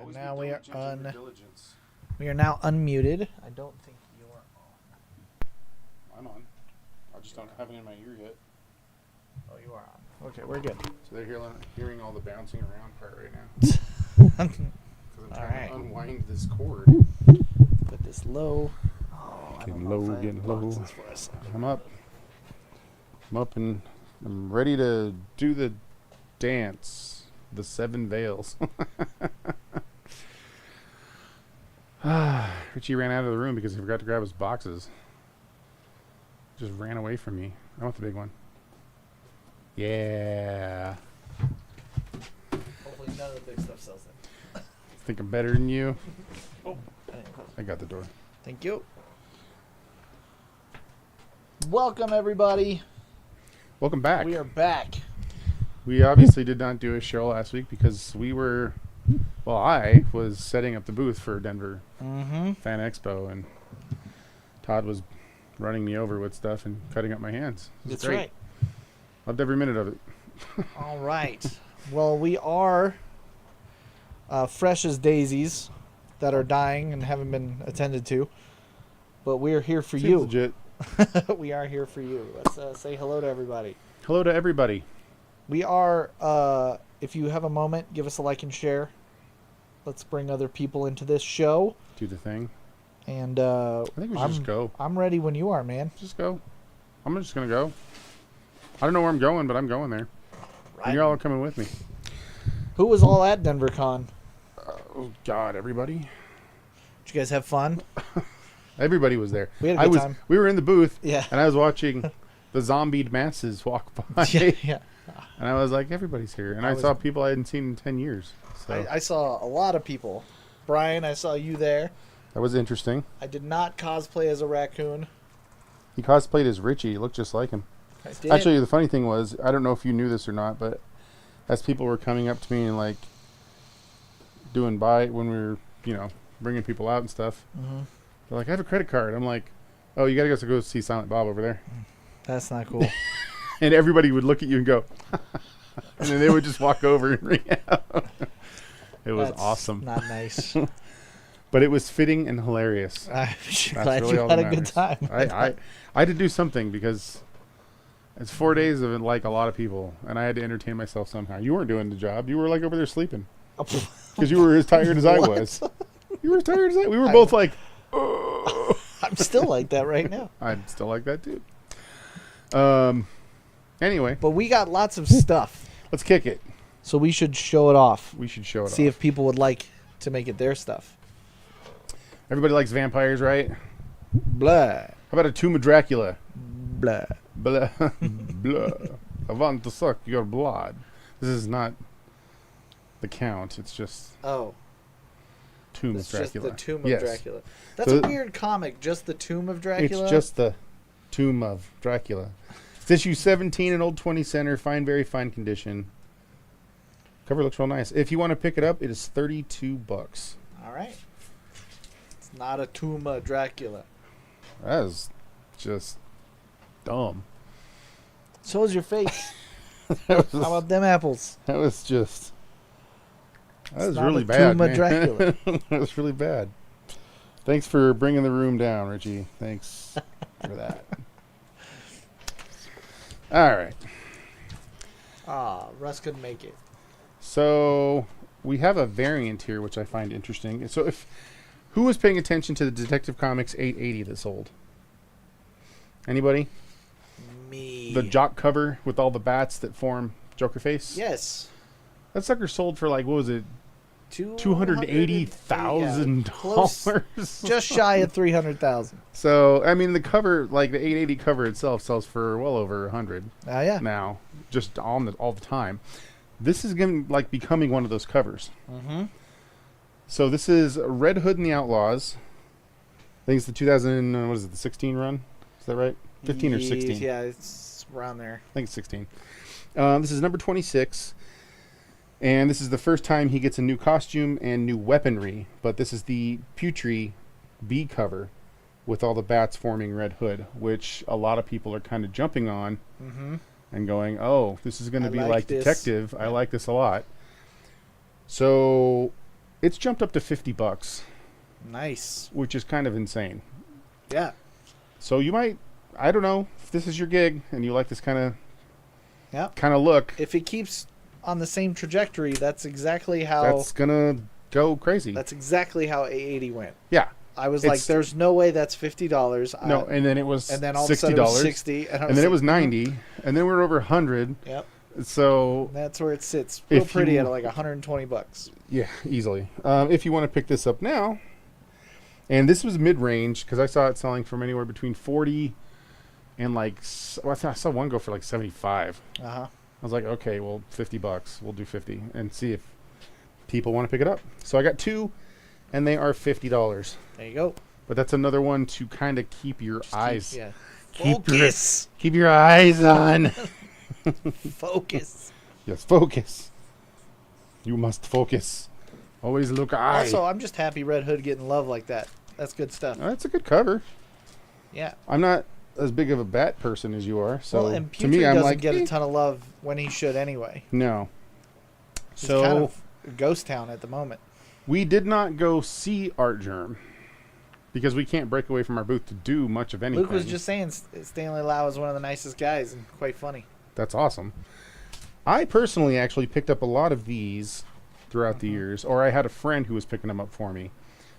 And now we are We are now unmuted. I don't think you're on. I'm on. I just don't have it in my ear yet. Oh, you are on. Okay, we're good. So they're hearing all the bouncing around part right now. Because I'm trying to unwind this cord. Put this low. Oh, Getting low. I'm up. I'm up and I'm ready to do the dance. The 7 veils. Richie ran out of the room because he forgot to grab his boxes. Just ran away from me. I want the big one. Yeah. Hopefully none of the big stuff sells it. Think I'm better than you? Oh, I got the door. thank you. Welcome, everybody. Welcome back. We are back. We obviously did not do a show last week because I was setting up the booth for Denver Fan Expo, and Todd was running me over with stuff and cutting up my hands. That's great. right. Loved every minute of it. All right. Well, we are fresh as daisies that are dying and haven't been attended to, but we are here for Seems you. legit. We are here for you. Let's say hello to everybody. Hello to everybody. We are, if you have a moment, give us a like and share. Let's bring other people into this show. Do the thing. And I think we should just go. I'm ready when you are, man. Just go. I'm just going to go. I don't know where I'm going, but I'm going there. Right. And you're all coming with me. Who was all at DenverCon? Oh, God, everybody. Did you guys have fun? Everybody was there. We had a good time. We were in the booth, Yeah. and I was watching the zombied masses walk by. Yeah. And I was like, everybody's here. And I saw people I hadn't seen in 10 years. So I saw a lot of people. Brian, I saw you there. that was interesting. I did not cosplay as a raccoon. He cosplayed as Richie. He looked just like him. I did. Actually, the funny thing was, I don't know if you knew this or not, but as people were coming up to me and like when we were, bringing people out and stuff, they're like, I have a credit card. I'm like, oh, you got to go see Silent Bob over there. That's not cool. And everybody would look at you and go, and then they would just walk over and ring out. It was awesome. Not nice. But it was fitting and hilarious. I'm glad really you all had a that good matters. time. I had to do something because it's 4 days of like a lot of people, and I had to entertain myself somehow. You weren't doing the job. You were like over there sleeping because you were as tired as I was. You were as tired as I. We were both like, oh. I'm still like that right now. I'm still like that too. Anyway, But we got lots of stuff, let's kick it. so we should show it off. We should show it See off. if people would like to make it their stuff. Everybody likes vampires, right? Blah. How about a Tomb of Dracula? Blah. Blah. Blah. I want to suck your blood. This is not the Count. It's just Oh. Tomb It's of Dracula. just the Tomb of Yes. Dracula. That's So a weird comic, just the Tomb of Dracula. It's just the Tomb of Dracula. It's issue 17 in Old 20 Center. Very fine condition. Cover looks real nice. If you want to pick it up, it is $32. All right. It's not a Tomb of Dracula. That is just dumb. So is your face. That How about them apples? was just... That was not really a bad, Tomb of man. Dracula. That was really bad. Thanks for bringing the room down, Richie. Thanks for that. All right. Russ couldn't make it. So we have a variant here, which I find interesting. So who was paying attention to the Detective Comics 880 that sold? Anybody? Me. The jock cover with all the bats that form Joker face? Yes. That sucker sold for like, what was it? $280,000. Just shy of 300,000. So, I mean, the cover, like the 880 cover itself sells for well over 100 Yeah. now, just all the time. This is becoming one of those covers. Mm-hmm. So this is Red Hood and the Outlaws. I think it's the 16 run? Is that right? 15 or 16? Yeah, it's around there. I think it's 16. This is number 26. And this is the first time he gets a new costume and new weaponry. But this is the Putri B cover with all the bats forming Red Hood, which a lot of people are kind of jumping on and going, oh, this is going to be like this. Detective. I like this a lot. So It's jumped up to $50, Nice. which is kind of insane. Yeah. So you might, I don't know, if this is your gig and you like this kind Yeah. of look, If it keeps on the same trajectory, that's exactly how that's gonna go crazy. that's exactly how A80 went. Yeah. I was like, "There's no way that's $50." No, and then it was and then all $60, of a sudden it was 60, and, and then it was 90, and then we were over 100. Yep. So That's where it sits, real If pretty you- at like $120. yeah, easily. If you want to pick this up now, and this was mid-range because I saw it selling from anywhere between 40 and like I saw one go for like 75. Uh huh. I was like, okay, well, $50. We'll do 50 and see if people want to pick it up. So I got two, and they are $50. There you go. But that's another one to kind of keep your eyes. Yeah. Keep Focus. Keep your eyes on. Focus. Yes, focus. You must focus. Always look eye. Also, I'm just happy Red Hood getting love like that. That's good stuff. That's a good cover. Yeah. I'm not as big of a bat person as you are, so Well, and to Putrid me, I'm doesn't like, get eh. a ton of love when he should anyway. No. He's So kind of a ghost town at the moment. we did not go see Art Germ because we can't break away from our booth to do much of anything. Luke was just saying Stanley Lau is one of the nicest guys and quite funny. That's awesome. I personally actually picked up a lot of these throughout the years, or I had a friend who was picking them up for me.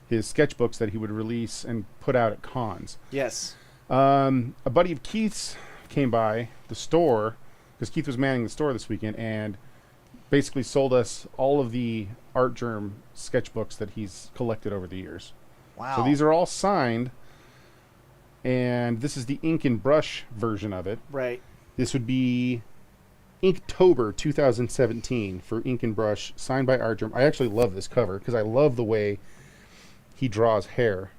His sketchbooks that he would release and put out at cons. Yes. A buddy of Keith's came by the store because Keith was manning the store this weekend and basically sold us all of the Art Germ sketchbooks that he's collected over the years. Wow. So these are all signed, and this is the ink and brush version of it. right. This would be Inktober 2017 for ink and brush, signed by Art Germ. I actually love this cover because I love the way he draws hair.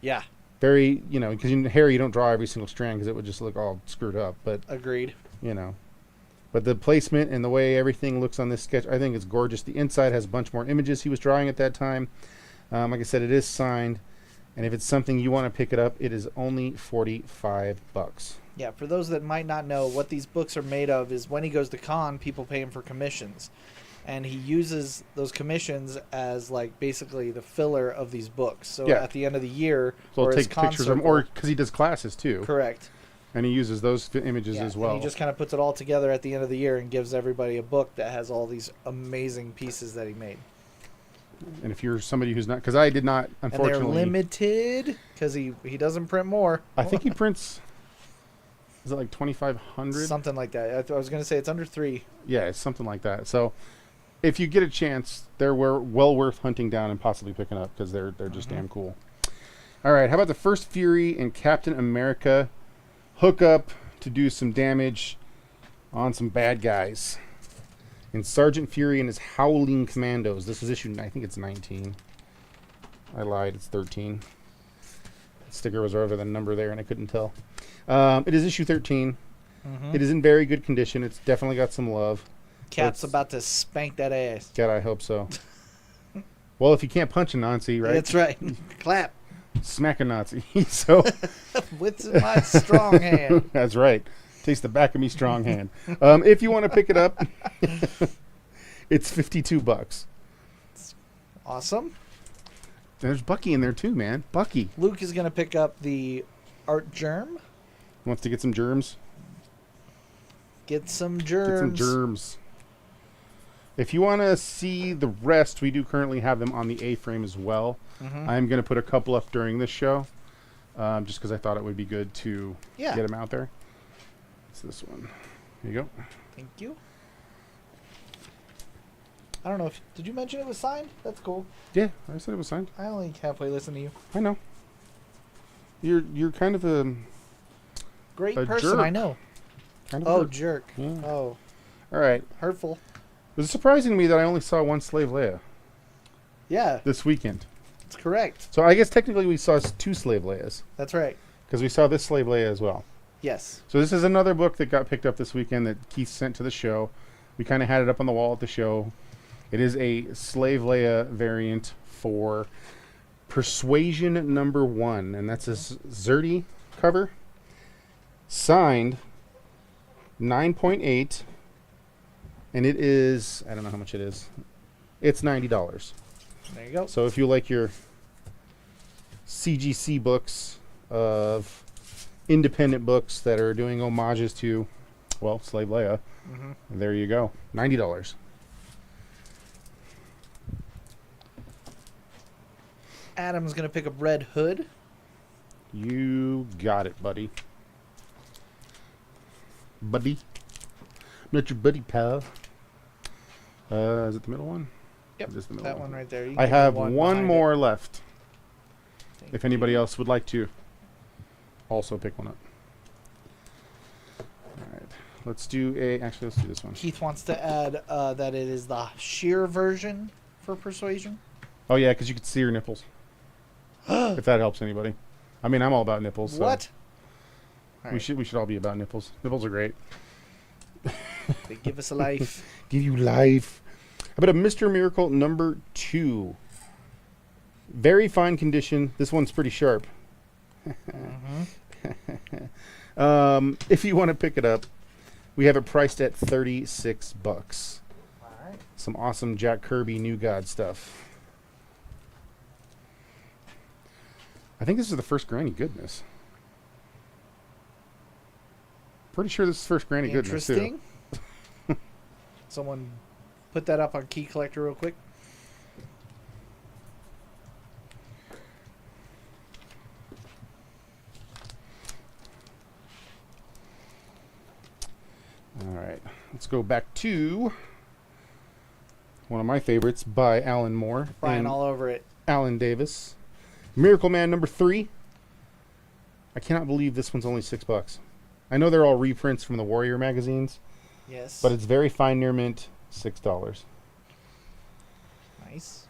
Yeah. Very, because in hair you don't draw every single strand because it would just look all screwed up. But, Agreed. But the placement and the way everything looks on this sketch, I think it's gorgeous. The inside has a bunch more images he was drawing at that time. Like I said, it is signed. And if it's something you want to pick it up, it is only $45. Yeah, for those that might not know, what these books are made of is when he goes to con, people pay him for commissions. And he uses those commissions as, like, basically the filler of these books. So Yeah. at the end of the year, So or I'll his take con pictures of them, circle- or because he does classes too. Correct. And he uses those images Yeah, as well. and he just kind of puts it all together at the end of the year and gives everybody a book that has all these amazing pieces that he made. And if you're somebody who's not, because I did not, And they're unfortunately. limited because he doesn't print more. I think he prints, is it like 2,500? Something like that. I was going to say it's under 3. Yeah, it's something like that. So if you get a chance, they're well worth hunting down and possibly picking up because they're just damn cool. All right, how about the First Fury and Captain America hook up to do some damage on some bad guys? And Sergeant Fury and his Howling Commandos. This was issued, I think it's 19. I lied, it's 13. The sticker was over the number there and I couldn't tell. It is issue 13. It is in very good condition. It's definitely got some love. Cat's It's- about to spank that ass. God, I hope so. Well, if you can't punch a Nazi, right? That's right. Clap Smack a Nazi. So with my strong hand. that's right. Takes the back of me strong hand. If you want to pick it up, it's $52. Awesome. There's Bucky in there too, man. Bucky Luke is going to pick up the Art Germ. wants to get some germs. Get some Get germs. some germs. If you want to see the rest, we do currently have them on the A-frame as well. I'm going to put a couple up during this show, just because I thought it would be good to Yeah. get them out there. It's this one. Here you go. Thank you. I don't know if did you mention it was signed? That's cool. Yeah, I said it was signed. I only halfway listen to you. I know. You're kind of a Great A person, jerk. I know. kind of Oh, a- jerk. Yeah. Oh, All right. hurtful. It was surprising to me that I only saw one Slave Leia Yeah, this weekend. that's correct. So I guess technically we saw two Slave Leias That's right. because we saw this Slave Leia as well. Yes. So this is another book that got picked up this weekend that Keith sent to the show. We kind of had it up on the wall at the show. It is a Slave Leia variant for Persuasion #1, and that's a Zerti cover. Signed 9.8, and it is, I don't know how much it is. It's $90. There you go. So if you like your CGC books of independent books that are doing homages to, well, Slave Leia, there you go. $90. Adam's going to pick up Red Hood. You got it, buddy. Buddy. I'm not your buddy, pal. Is it the middle one? Yep, Is the middle that one right there. You can I give me have one one behind more it. left. Thank If anybody you. else would like to also pick one up. Alright. Let's do actually, let's do this one. Keith wants to add that it is the sheer version for Persuasion. Oh, yeah, because you can see your nipples. If that helps anybody. I mean, I'm all about nipples. So What? All we right. should all be about nipples. Nipples are great. They give us a life. Give you life. How about a Mr. Miracle number 2? Very fine condition. This one's pretty sharp. If you want to pick it up, we have it priced at $36. All right. Some awesome Jack Kirby New God stuff. I think this is the first Granny Goodness. Pretty sure this is first Granny Goodness too. Interesting. Someone put that up on Key Collector real quick. All right, let's go back to one of my favorites by Alan Moore Brian and all over it. Alan Davis. Miracle Man number 3. I cannot believe this one's only $6. I know they're all reprints from the Warrior magazines, Yes. but it's very fine near mint, $6. Nice.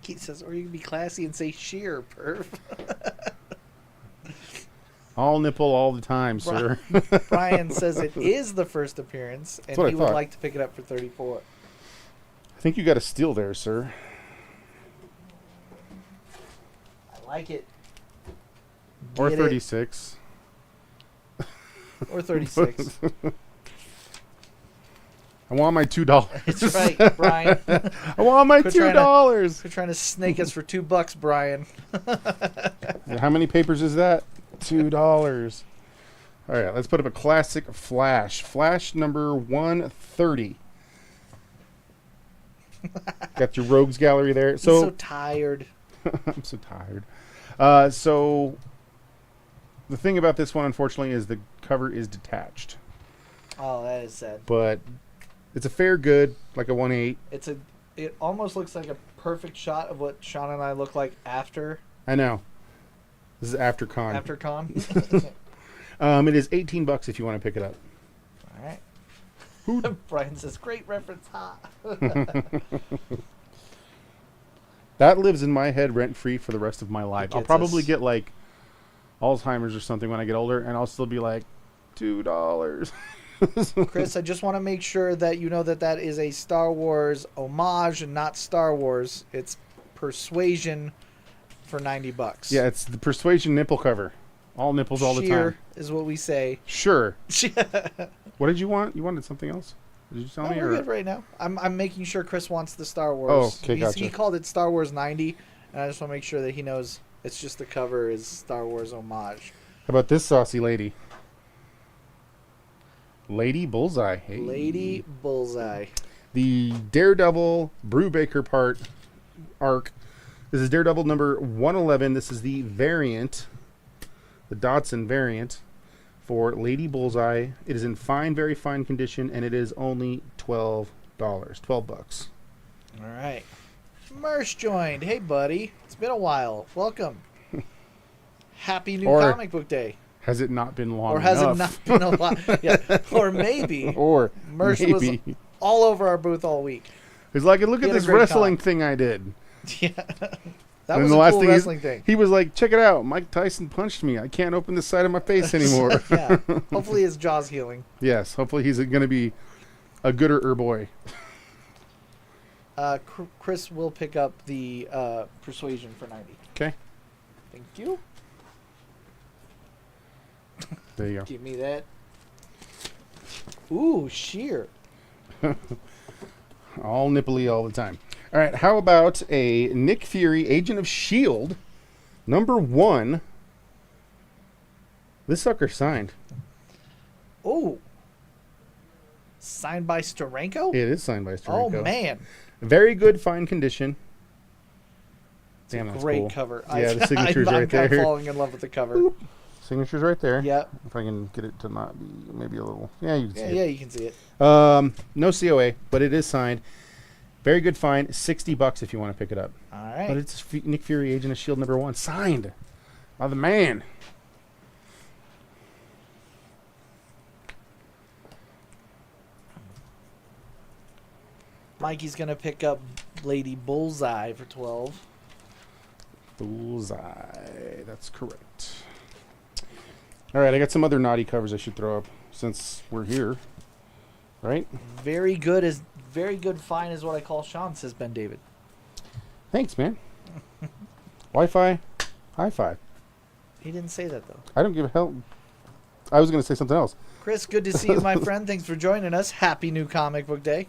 Keith says, or you can be classy and say sheer, perv. All nipple all the time, sir. Brian says it is the first appearance, and what I he would thought. like to pick it up for 34. I think you got a steal there, sir. I like it. Or Get it. 36. Or 36. I want my $2. That's right, Brian. I want my Quit trying $2. You're trying to snake us for $2, Brian. How many papers is that? $2. All right, let's put up a classic Flash. Flash number 130. Got your Rogues Gallery there. He's so tired. I'm so tired. So the thing about this one, unfortunately, is the cover is detached. Oh, that is sad. But it's a fair good, like a 1/8. It almost looks like a perfect shot of what Sean and I look like after I know. This is after con. con. It is $18 if you want to pick it up. All right. Brian says, "Great reference, ha." That lives in my head rent free for the rest of my life. I'll gets probably us. get like Alzheimer's or something when I get older, and I'll still be like $2. Chris, I just want to make sure that you know that that is a Star Wars homage and not Star Wars. It's Persuasion for $90. Yeah, it's the Persuasion nipple cover. All nipples all the Sheer time. is what we say. Sure. No, What did you want? You wanted something else? Did you tell me? we're Or? good right now. I'm making sure Chris wants the Star Wars. Oh, okay, He gotcha. called it Star Wars 90, and I just want to make sure that he knows it's just the cover is Star Wars homage. How about this saucy lady? Lady Bullseye. Hey. Lady Bullseye. The Daredevil Brubaker part arc. This is Daredevil number 111. This is the variant, the Dodson variant for Lady Bullseye. It is in fine, very fine condition, and it is only $12. $12. All right. Mersh joined. Hey, buddy. It's been a while. Welcome. Happy New Or- Comic Book Day. Has it not been long Or has enough? it not been a lot? Yeah. Or maybe Or Mersh maybe. was all over our booth all week. He's like, look He at had a this great wrestling con. thing I did. Yeah. That And was the a last cool thing wrestling thing. He was like, check it out. Mike Tyson punched me. I can't open the side of my face anymore. Yeah. Hopefully his jaw's healing. Yes. Hopefully he's going to be a gooder boy. Chris will pick up the Persuasion for 90. Okay. Thank you. There you go. Give me that. Ooh, sheer. All nipply all the time. All right, how about a Nick Fury Agent of S.H.I.E.L.D. #1? This sucker signed. Oh. Signed by Steranko? It is signed by Steranko. Oh, man. Very good, fine condition. It's Damn, a that's great cool. cover. Yeah, the signature's I'm right there. kind of falling in love with the cover. Boop. Signature's right there. Yep. If I can get it to not be maybe a little. Yeah, you can see it. Yeah, you can see it. No COA, but it is signed. Very good fine. $60 if you want to pick it up. All right. But it's Nick Fury, Agent of S.H.I.E.L.D. #1. Signed by the man. Mikey's going to pick up Lady Bullseye for 12. Bullseye. That's correct. All right, I got some other naughty covers I should throw up since we're here. Right? Very good fine is what I call Sean, says Ben David. Thanks, man. Wi-Fi, high five. He didn't say that, though. I don't give a hell. I was going to say something else. Chris, good to see you, my friend. Thanks for joining us. Happy New Comic Book Day.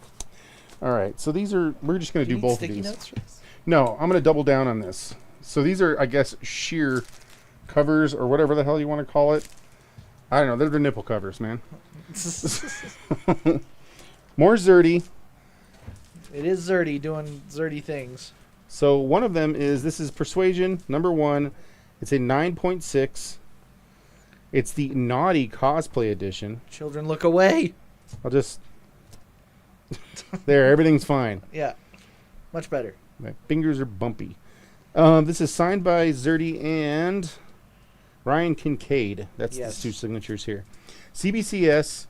All right, so these are, we're just going to do both of sticky these. notes for this? No, I'm going to double down on this. So these are, I guess, sheer covers or whatever the hell you want to call it. I don't know. They're the nipple covers, man. More Zerdy. It is Zerdy doing Zerdy things. So one of them is, this is Persuasion #1. It's a 9.6. It's the Naughty Cosplay Edition. Children, look away. I'll just... There, everything's fine. Yeah, much better. My fingers are bumpy. This is signed by Zerdy and Ryan Kincaid. That's Yes. the two signatures here. CBCS.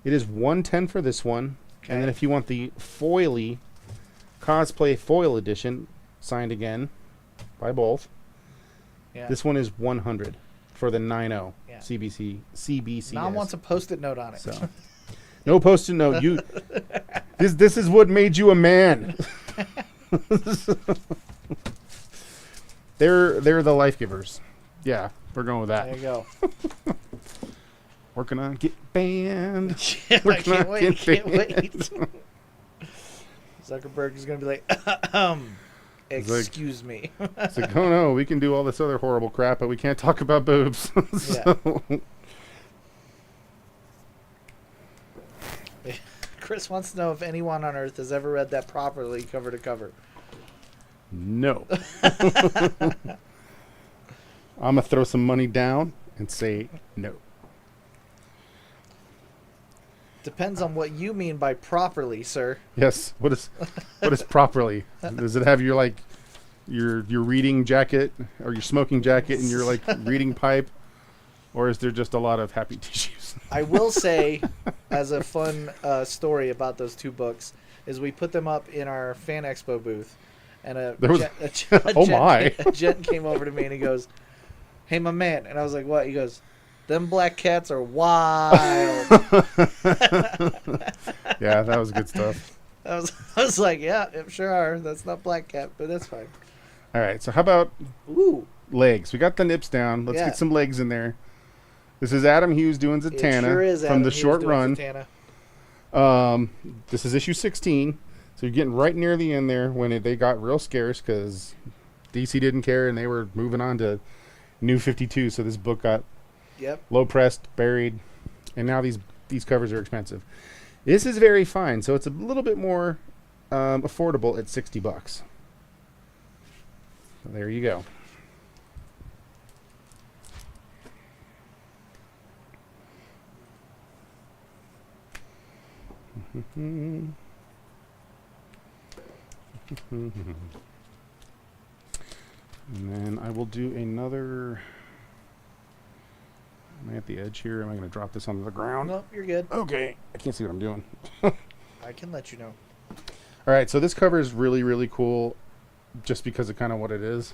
It is $110 for this one. Okay. And then if you want the foily cosplay foil edition, signed again by both, Yeah. this one is $100 for the 9.0 Yeah. CBCS. Mom wants a post-it note on it. So, no post-it note. You, this is what made you a man. They're the life givers. Yeah, we're going with that. There you go. Working on get banned. Yeah, I Working can't on wait. get Can't wait. banned. Zuckerberg is going to be like, It's like- excuse me. It's like, oh no, we can do all this other horrible crap, but we can't talk about boobs. So- Chris wants to know if anyone on Earth has ever read that properly cover to cover. No. I'm going to throw some money down and say no. Depends on what you mean by properly, sir. Yes. What is properly? Does it have your your reading jacket or your smoking jacket and your reading pipe, or is there just a lot of happy tissues? I will say, as a fun story about those two books, is we put them up in our Fan Expo booth, and a gent came over to me and he goes, "Hey, my man," and I was like, "What?" He goes, "Them black cats are wild." Yeah, that was good stuff. I was like, "Yeah, sure are. That's not black cat, but that's fine." All right, so how about Ooh, legs? We got the nips down. Let's Yeah. get some legs in there. This is Adam Hughes doing it Zatanna sure is from Adam the Hughes short doing run. Zatanna. This is issue 16, so you're getting right near the end there when they got real scarce because DC didn't care and they were moving on to New 52. So this book got Yep. low pressed, buried, and now these covers are expensive. This is very fine, so it's a little bit more affordable at $60. So there you go. And then I will do another. Am I at the edge here? Am I going to drop this onto the ground? Nope, you're good. Okay. I can't see what I'm doing. I can let you know. All right, so this cover is really, really cool just because of kind of what it is.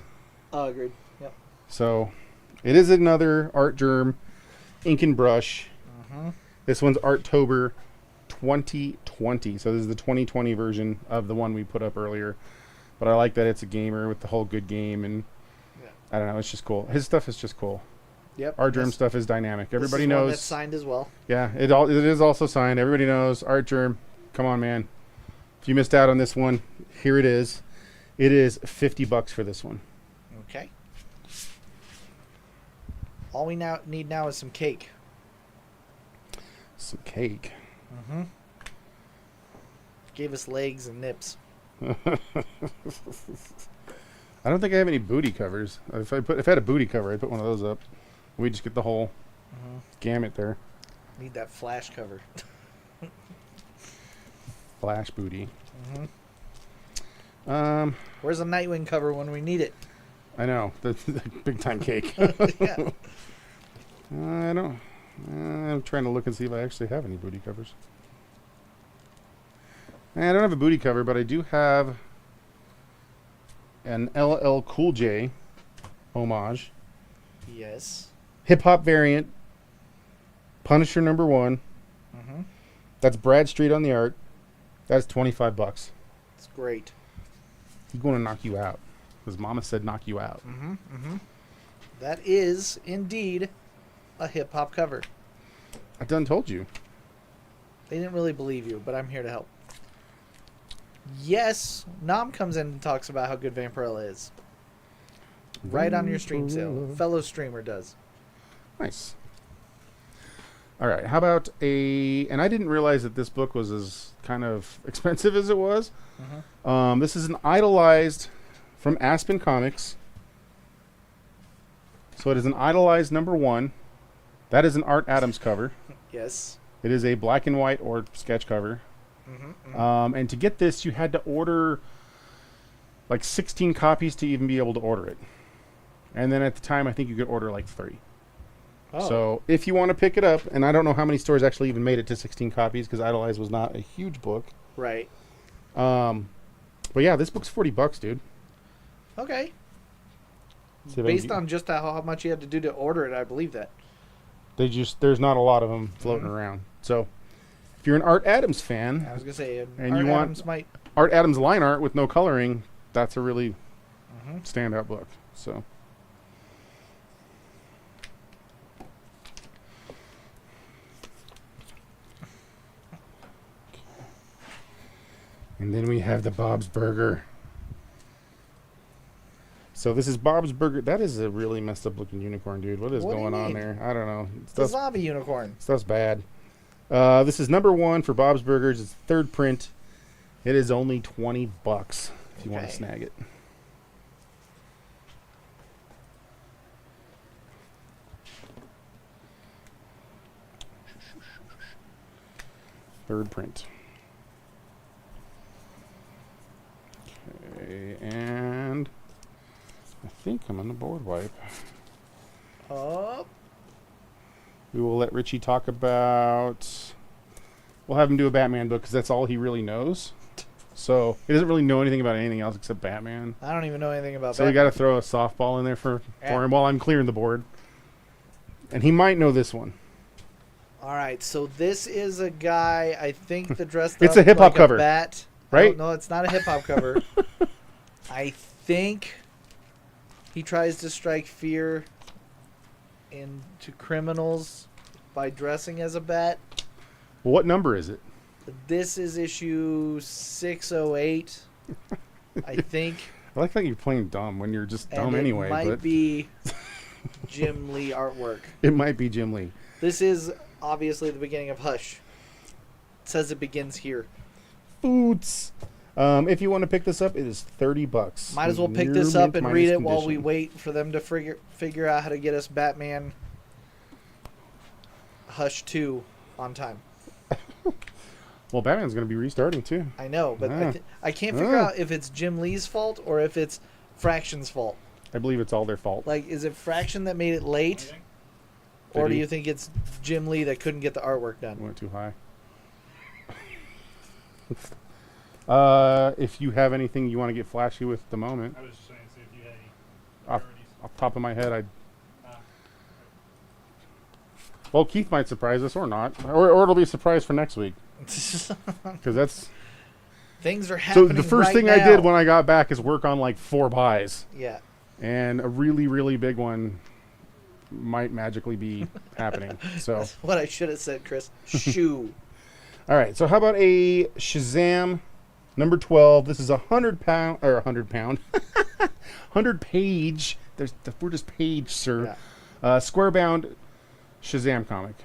Oh, agreed. Yep. So it is another Art Germ ink and brush. Mm-hmm. This one's Arttober 2020. So this is the 2020 version of the one we put up earlier. But I like that it's a gamer with the whole good game. And Yeah. I don't know, it's just cool. His stuff is just cool. Yep. Art Germ This- stuff is dynamic. this Everybody is one knows. that's signed as well. Yeah, it is also signed. Everybody knows Art Germ. Come on, man. If you missed out on this one, here it is. It is $50 for this one. Okay. All we now need now is some cake. Some cake. Mm-hmm. Gave us legs and nips. I don't think I have any booty covers. If I had a booty cover, I'd put one of those up. We just get the whole gamut there. Need that flash cover. Flash booty. Where's a Nightwing cover when we need it? I know. The big time cake. Yeah. I don't. I'm trying to look and see if I actually have any booty covers. I don't have a booty cover, but I do have an LL Cool J homage. Yes. Hip hop variant. Punisher #1. Mm-hmm. That's Brad Street on the art. That's $25. It's great. He's going to knock you out. Because Mama said knock you out. Mm-hmm. Mm-hmm. That is indeed a hip hop cover. I done told you. They didn't really believe you, but I'm here to help. Yes, Nam comes in and talks about how good Vampirella is. Right on your stream sale. Fellow streamer does. Nice. All right. How about and I didn't realize that this book was as kind of expensive as it was. Mm-hmm. This is an Idolized from Aspen Comics. So it is an Idolized #1. That is an Art Adams cover. Yes. It is a black and white or sketch cover. Mm-hmm. Mm-hmm. And to get this, you had to order like 16 copies to even be able to order it. And then at the time, I think you could order like 3. Oh. So if you want to pick it up, and I don't know how many stores actually even made it to 16 copies because Idolized was not a huge book. Right. But yeah, this book's $40, dude. Okay. See if I can Based get- on just how much you had to do to order it, I believe that. there's not a lot of them floating around. So if you're an Art Adams fan I was gonna say, And Art you want- Adams might. Art Adams line art with no coloring, that's a really Mm-hmm. standout book. So and then we have the Bob's Burger. So this is Bob's Burger. That is a really messed up looking unicorn, dude. What is What do you going on mean? there? I don't know. It's a zombie unicorn. Stuff's bad. This is #1 for Bob's Burgers. It's third print. It is only $20 if you want Okay. to snag it. Third print. Okay, and I think I'm on the board wipe. Oh. We will let Richie talk about. We'll have him do a Batman book because that's all he really knows. So he doesn't really know anything about anything else except Batman. I don't even know anything about So that. we got to throw a softball in there for Yeah. him while I'm clearing the board. And he might know this one. All right, so this is a guy. I think the dressed It's up a hip-hop like cover, bat. right? No, it's not a hip hop cover. I think he tries to strike fear into criminals by dressing as a bat. Well, what number is it? This is issue 608, I think. I like that you're playing dumb when you're just dumb and anyway. It might But be Jim Lee artwork. it might be Jim Lee. This is obviously the beginning of Hush. It says it begins here. Foods. If you want to pick this up, it is $30. Might as well pick Near this up mint and read minus it while we condition. wait for them to figure out how to get us Batman Hush 2 on time. Well, Batman's going to be restarting too. I know, but Ah. I can't figure out if it's Jim Lee's fault or if it's Fraction's fault. I believe it's all their fault. Like, is it Fraction that made it late? Or Did do he? you think it's Jim Lee that couldn't get the artwork done? Went too high. If you have anything you want to get flashy with at the moment, I was just saying, see if you had any off, priorities. off the top of my head, I'd. Ah. Well, Keith might surprise us or not, or it'll be a surprise for next week because that's. Things are So happening. the first right thing now. I did when I got back is work on like 4 buys, Yeah. and a really really big one might magically be happening. So That's what I should have said, Chris. Shoe. all right, so how about a Shazam Number 12. This is 100 pound or 100 pound, 100 page. There's the word is page, sir. Yeah. Square bound Shazam comic.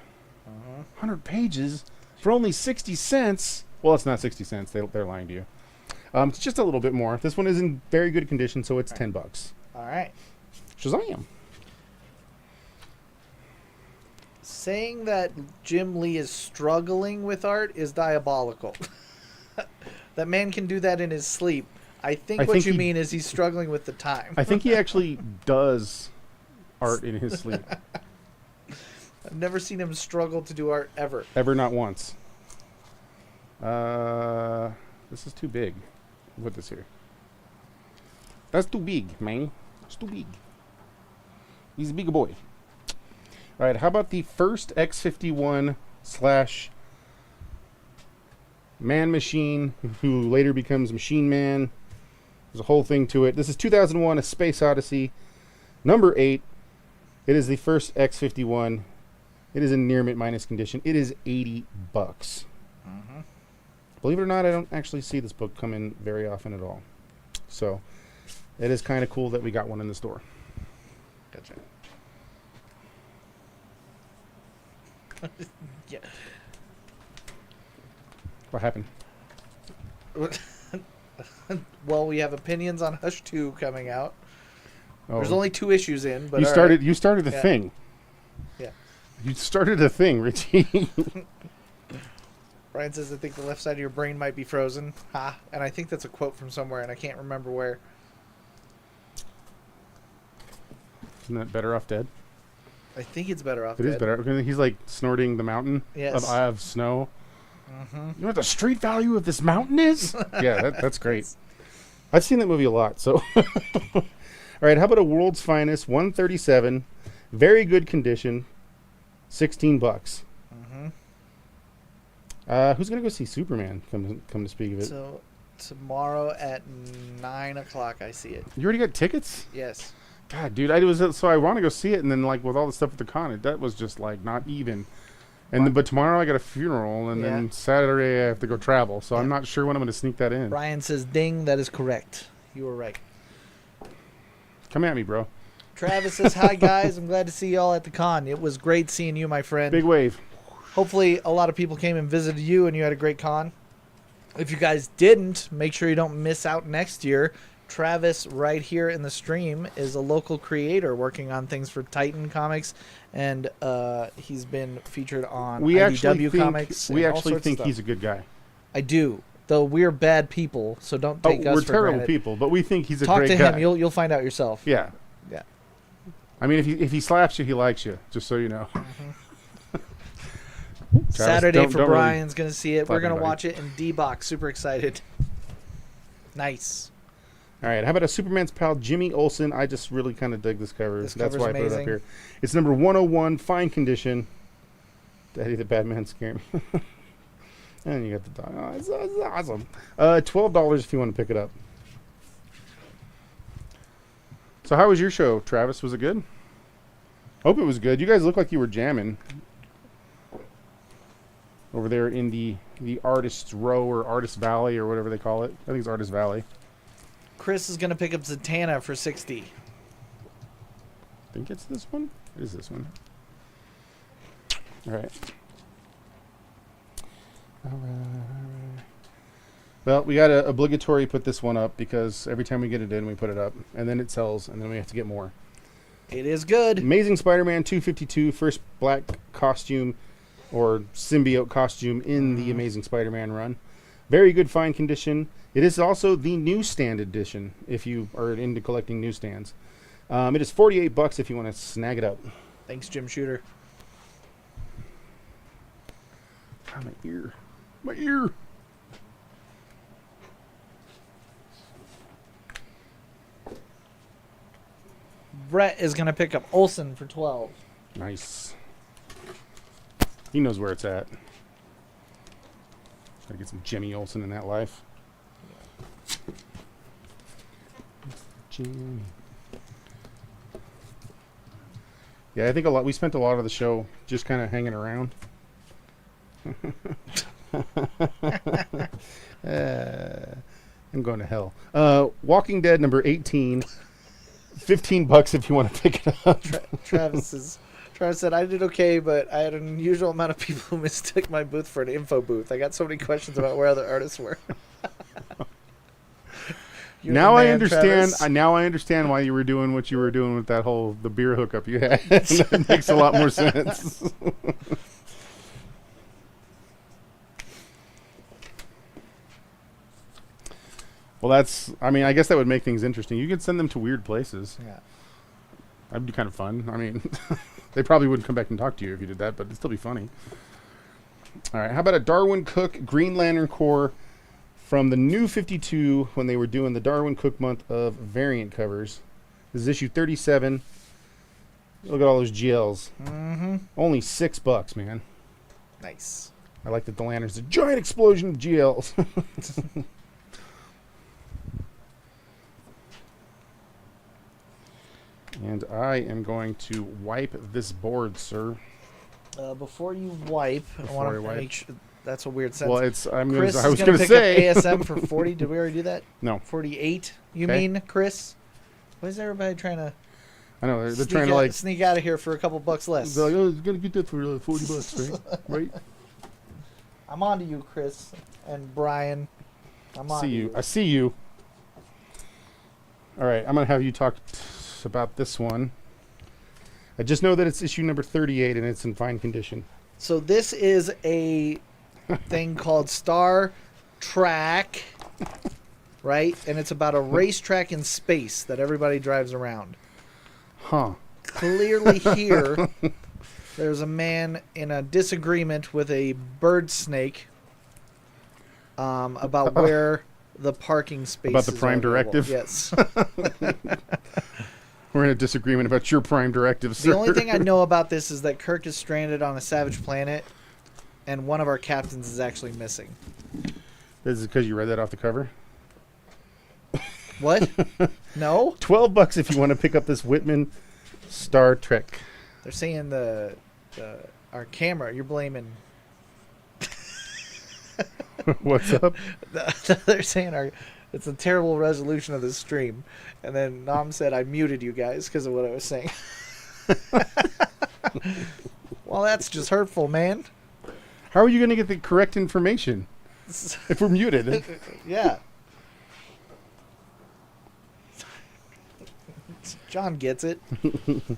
Uh-huh. 100 pages for only 60 cents. Well, it's not 60 cents. They're lying to you. It's just a little bit more. This one is in very good condition, so it's $10. All right. Shazam. Saying that Jim Lee is struggling with art is diabolical. That man can do that in his sleep. I think what you mean is he's struggling with the time. I think he actually does art in his sleep. I've never seen him struggle to do art ever. Ever, not once. This is too big. What this here? That's too big, man. It's too big. He's a big boy. All right, how about the first X-51 / Man Machine, who later becomes Machine Man? There's a whole thing to it. This is 2001: A Space Odyssey, number 8. It is the first X-51. It is in near mint minus condition. It is $80. Mm-hmm. Believe it or not, I don't actually see this book come in very often at all. So it is kind of cool that we got one in the store. Gotcha. Yeah. What happened? Well, we have opinions on Hush 2 coming out. Oh, There's only 2 issues in, but you all started. right. You started a Yeah. thing. Yeah. You started a thing, Richie. Brian says, I think the left side of your brain might be frozen. Ha. And I think that's a quote from somewhere, and I can't remember where. Isn't that Better Off Dead? I think it's better off. It is better. He's like snorting the mountain Yes. of snow. Mm-hmm. You know what the street value of this mountain is? Yeah, that's great. I've seen that movie a lot. So, all right. How about a World's Finest 137, very good condition, $16. Mm-hmm. Who's gonna go see Superman? Come to speak of it. So tomorrow at 9 o'clock, I see it. You already got tickets? Yes. God, dude, I want to go see it, and then like with all the stuff at the con, that was just like not even. And but tomorrow I got a funeral, and then Saturday I have to go travel, so I'm not sure when I'm going to sneak that in. Brian says, "Ding, that is correct. You were right." Come at me, bro. Travis says, "Hi guys, I'm glad to see y'all at the con. It was great seeing you, my friend. Big wave. Hopefully, a lot of people came and visited you, and you had a great con. If you guys didn't, make sure you don't miss out next year." Travis, right here in the stream, is a local creator working on things for Titan Comics, and he's been featured on IDW Comics. We and all actually sorts of think stuff. he's a good guy. I do, though we're bad people, so don't take us we're for terrible granted. people, but we think he's a Talk great to guy. him; you'll find out yourself. Yeah. Yeah. I mean, if he slaps you, he likes you. Just so you know. Saturday for don't Brian's gonna see it. slap We're gonna anybody. watch it in D-Box. Super excited. Nice. All right, how about a Superman's pal, Jimmy Olsen? I just really kind of dig this cover. This That's cover's why I put it up amazing. here. It's number 101, fine condition. Daddy the Batman scared me. And you got the dog. Oh, it's awesome. $12 if you want to pick it up. So how was your show, Travis? Was it good? Hope it was good. You guys look like you were jamming over there in the Artist's Row or Artist Valley or whatever they call it. I think it's Artist Valley. Chris is gonna pick up Zatanna for $60. I think it's this one. It is this one. All right. All right. Well, we got to obligatory put this one up because every time we get it in, we put it up. And then it sells, and then we have to get more. It is good. Amazing Spider-Man 252, first black costume or symbiote costume in the Amazing Spider-Man run. Very good, fine condition. It is also the newsstand edition if you are into collecting newsstands. It is $48 if you want to snag it up. Thanks, Jim Shooter. Oh, my ear. My ear. Brett is gonna pick up Olsen for $12. Nice. He knows where it's at. Gotta get some Jimmy Olsen in that life. Jimmy. Yeah, I think we spent a lot of the show just kind of hanging around. I'm going to hell. Walking Dead number 18. $15 if you want to pick it up. Travis said, I did okay, but I had an unusual amount of people who mistook my booth for an info booth. I got so many questions about where other artists were. Now I understand. Now I understand why you were doing what you were doing with that the beer hookup you had. That makes a lot more sense. Well, I guess that would make things interesting. You could send them to weird places. Yeah. That'd be kind of fun. I mean, they probably wouldn't come back and talk to you if you did that, but it'd still be funny. All right. How about a Darwin Cook Green Lantern Corps from the New 52 when they were doing the Darwin Cook month of variant covers? This is issue 37. Look at all those GLs. Mm-hmm. Only $6, man. Nice. I like that the lantern's a giant explosion of GLs. And I am going to wipe this board, sir. Before you wipe, I want to make sure. That's a weird sentence. Well, I was going to say up ASM for 40. Did we already do that? No. 48. You mean, Chris? Why is everybody trying to? I know they're trying to sneak out of here for a couple bucks less. They're like, oh, you're gonna get that for $40, right? Right. I'm on to you, Chris and Brian. I'm on. I see you. All right, I'm gonna have you talk about this one. I just know that it's issue number 38 and it's in fine condition. So this is a thing called Star Trek, right? And it's about a racetrack in space that everybody drives around. Huh. Clearly here, there's a man in a disagreement with a bird snake about where the parking spaces about the prime are available. directive? Yes. We're in a disagreement about your prime directive, sir. The only thing I know about this is that Kirk is stranded on a savage planet, and one of our captains is actually missing. Is it because you read that off the cover? What? No? $12 if you want to pick up this Whitman Star Trek. They're saying our camera. You're blaming. What's up? They're saying it's a terrible resolution of the stream, and then Nam said I muted you guys because of what I was saying. Well, that's just hurtful, man. How are you going to get the correct information if we're muted? Yeah. John gets it. All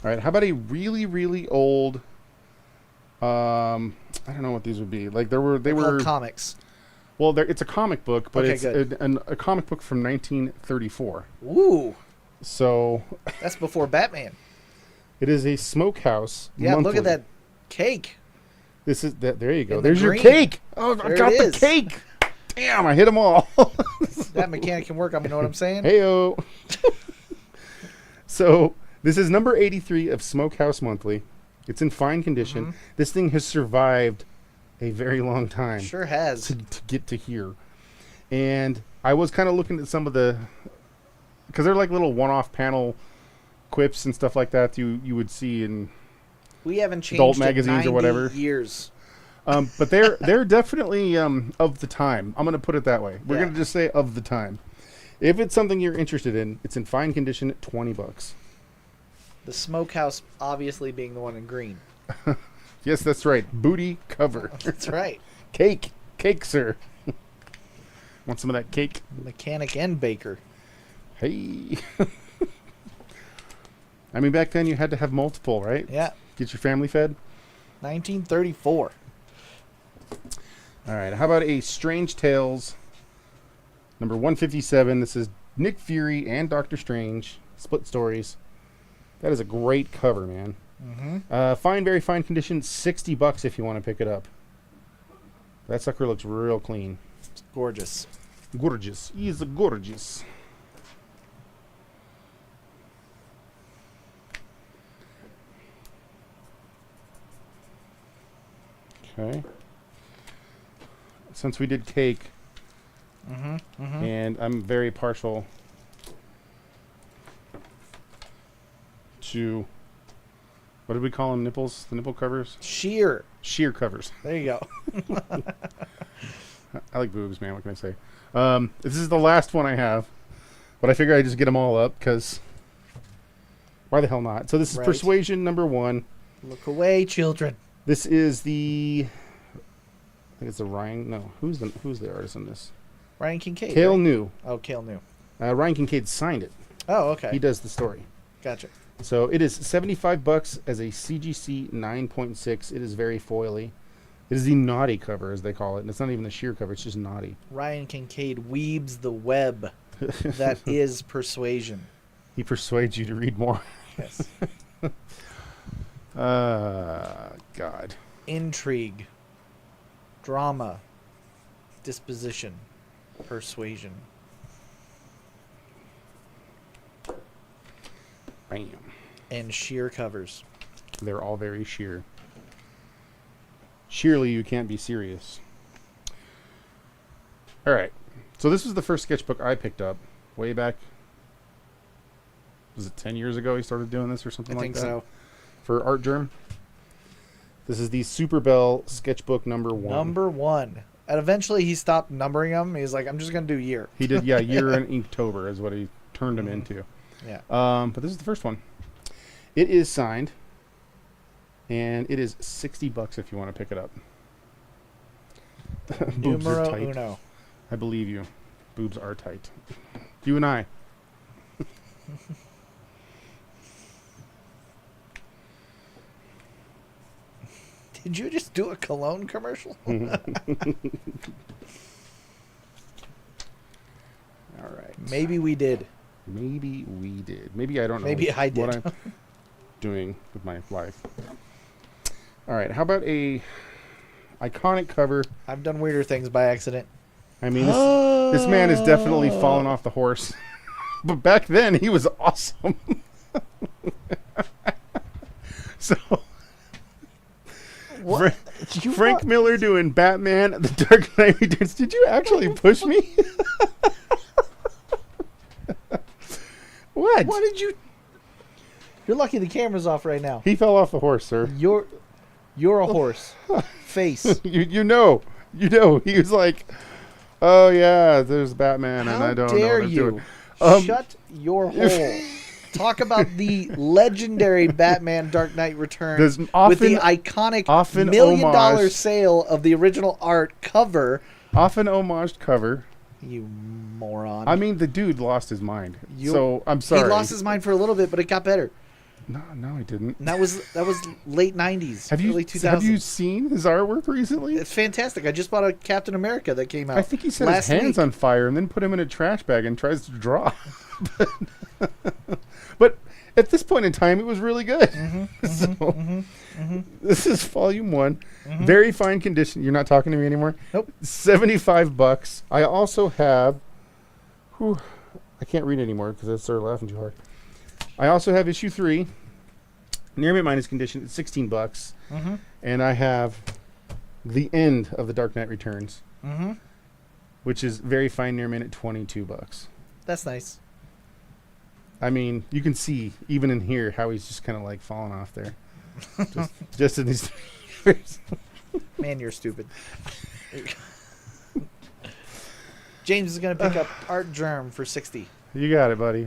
right. How about a really, really old? I don't know what these would be. Like they were comics. Well, it's a comic book, but okay, it's a comic book from 1934. Ooh. So that's before Batman. It is a Smokehouse. Yeah, monthly. Look at that cake. This is that. There you go. In There's your green. cake. Oh, I there got the cake. Damn, I hit them all. That mechanic can work on me. Know what I'm saying? Heyo. So this is number 83 of Smokehouse Monthly. It's in fine condition. Mm-hmm. This thing has survived a very long time. Sure has. To get to here. And I was kind of looking at some of the, because they're like little one-off panel quips and stuff like that you would see in we haven't changed adult magazines in 90 or whatever. Years. But they're definitely of the time. I'm going to put it that way. We're going to just say of the time. If it's something you're interested in, it's in fine condition at $20. The Smokehouse obviously being the one in green. Yes, that's right. Booty cover. That's right. Cake, sir. Want some of that cake? Mechanic and baker. Hey. I mean, back then you had to have multiple, right? Yeah. Get your family fed. 1934. All right. How about a Strange Tales, number 157? This is Nick Fury and Doctor Strange, split stories. That is a great cover, man. Mm-hmm. Fine, very fine condition. $60 if you want to pick it up. That sucker looks real clean. It's gorgeous. Gorgeous. He is gorgeous. Okay. Since we did cake, and I'm very partial to What did we call them? Nipples? The nipple covers? Sheer. Sheer covers. There you go. I like boobs, man. What can I say? This is the last one I have, but I figure I just get them all up because why the hell not? So this is Right. Persuasion number 1. Look away, children. This is the, I think it's the Ryan. No, who's the artist on this? Ryan Kincaid. Cale right? New. Oh, Cale New. Ryan Kincaid signed it. Oh, okay. He does the story. Gotcha. So it is $75 as a CGC 9.6. It is very foily. It is the naughty cover, as they call it. And it's not even a sheer cover. It's just naughty. Ryan Kincaid weaves the web that is Persuasion. He persuades you to read more. Yes. God. Intrigue. Drama. Disposition. Persuasion. Bam. And sheer covers. They're all very sheer. Sheerly, you can't be serious. All right. So this was the first sketchbook I picked up way back. Was it 10 years ago he started doing this or something I like think that? so. For Art Germ. This is the Super Bell sketchbook number 1. Number 1. And eventually he stopped numbering them. He's like, I'm just going to do year. He did, yeah, year in Inktober is what he turned him into. Yeah. But this is the first one. It is signed. And it is $60 if you want to pick it up. Boobs are Numero tight. uno. I believe you. Boobs are tight. You and I. Did you just do a cologne commercial? All right. Maybe we did. Maybe we did. Maybe I don't know Maybe I what did. I'm doing with my life. All right. How about a iconic cover? I've done weirder things by accident. I mean, this man has definitely fallen off the horse. But back then, he was awesome. So, What? Frank Miller doing Batman, The Dark Knight Returns. Did you actually push me? What? What did you... You're lucky the camera's off right now. He fell off the horse, sir. You're a horse. Face. You know. He was like, oh, yeah, there's Batman, and I don't know dare what I'm you? doing. Shut your hole. Talk about the legendary Batman Dark Knight Returns There's with the iconic often $1 million homage. sale of the original art cover. Often homaged cover. You moron. I mean, the dude lost his mind. So, I'm sorry. He lost his mind for a little bit, but it got better. No, he didn't. And that was late 90s, early 2000s. Have you seen his artwork recently? It's fantastic. I just bought a Captain America that came out. I think he set last his hands week. on fire and then put him in a trash bag and tries to draw. But at this point in time, it was really good. This is volume 1. Very fine condition. You're not talking to me anymore? Nope. $75. I also have... I can't read anymore because I started laughing too hard. I also have issue 3. Near mint minus condition. It's $16. And I have the end of The Dark Knight Returns. Which is very fine near mint at $22. That's nice. I mean, you can see even in here how he's just kind of like falling off there. just in these years. Man, you're stupid. James is going to pick up Art Germ for $60. You got it, buddy.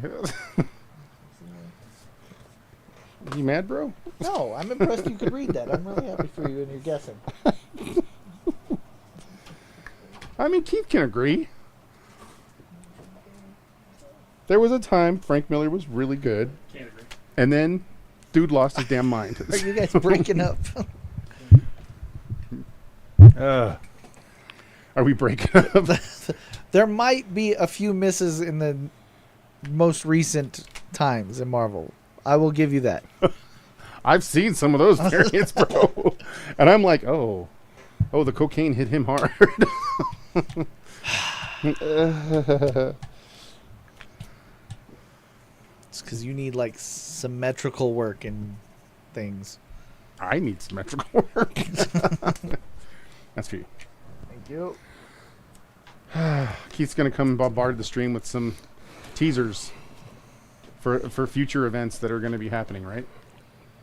You mad, bro? No, I'm impressed you could read that. I'm really happy for you and you're guessing. I mean, Keith can agree. There was a time Frank Miller was really good. Can't agree. And then, dude lost his damn mind. Are you guys breaking up? Are we breaking up? There might be a few misses in the most recent times in Marvel. I will give you that. I've seen some of those variants, bro. And I'm like, oh, the cocaine hit him hard. It's because you need like symmetrical work and things. I need symmetrical work. That's for you. Thank you. Keith's going to come bombard the stream with some teasers for future events that are going to be happening, right?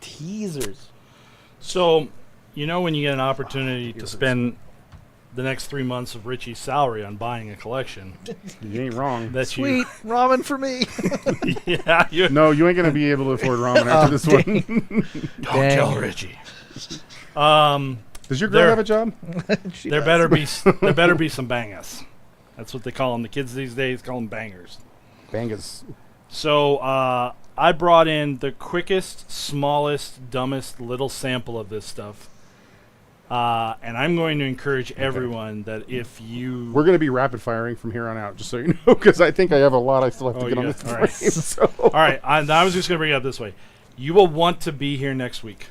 Teasers. So, when you get an opportunity to spend the next 3 months of Richie's salary on buying a collection, You ain't wrong. that Sweet ramen for me. No, you ain't gonna be able to afford ramen after this one. Don't tell Richie. Does your girl There- have a job? There better be some bangers. That's what they call them. The kids these days call them bangers. Bangas. So I brought in the quickest, smallest, dumbest little sample of this stuff. And I'm going to encourage everyone that if you... We're gonna be rapid firing from here on out, just so you know, because I think I have a lot I still have to get on yeah. this All frame. right. So. All right, I was just going to bring it up this way. You will want to be here next week.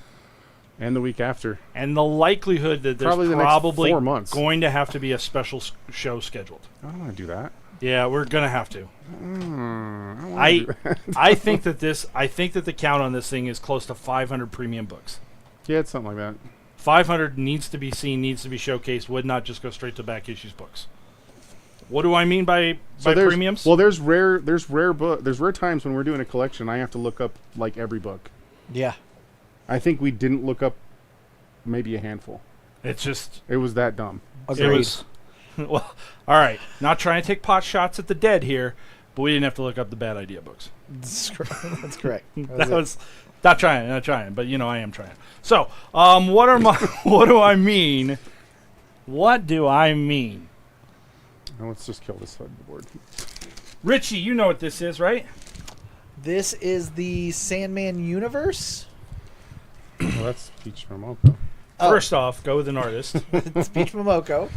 And the week after. And the likelihood that there's Probably the next probably 4 months. going to have to be a special show scheduled. I don't want to do that. Yeah, we're going to have to. I don't wanna I do that. I think that the count on this thing is close to 500 premium books. Yeah, it's something like that. 500 needs to be seen, needs to be showcased, would not just go straight to back issues books. What do I mean by there's, premiums? Well, there's rare times when we're doing a collection I have to look up like every book. Yeah. I think we didn't look up maybe a handful. It's just It was that dumb. it was well, all right. Not trying to take pot shots at the dead here, but we didn't have to look up the bad idea books. That's correct. That was not trying, but I am trying. So, what do I mean? What do I mean? Now let's just kill this side of the board. Richie, you know what this is, right? This is the Sandman universe. Well, that's Peach Momoko. Oh. First off, go with an artist. It's Peach Momoko.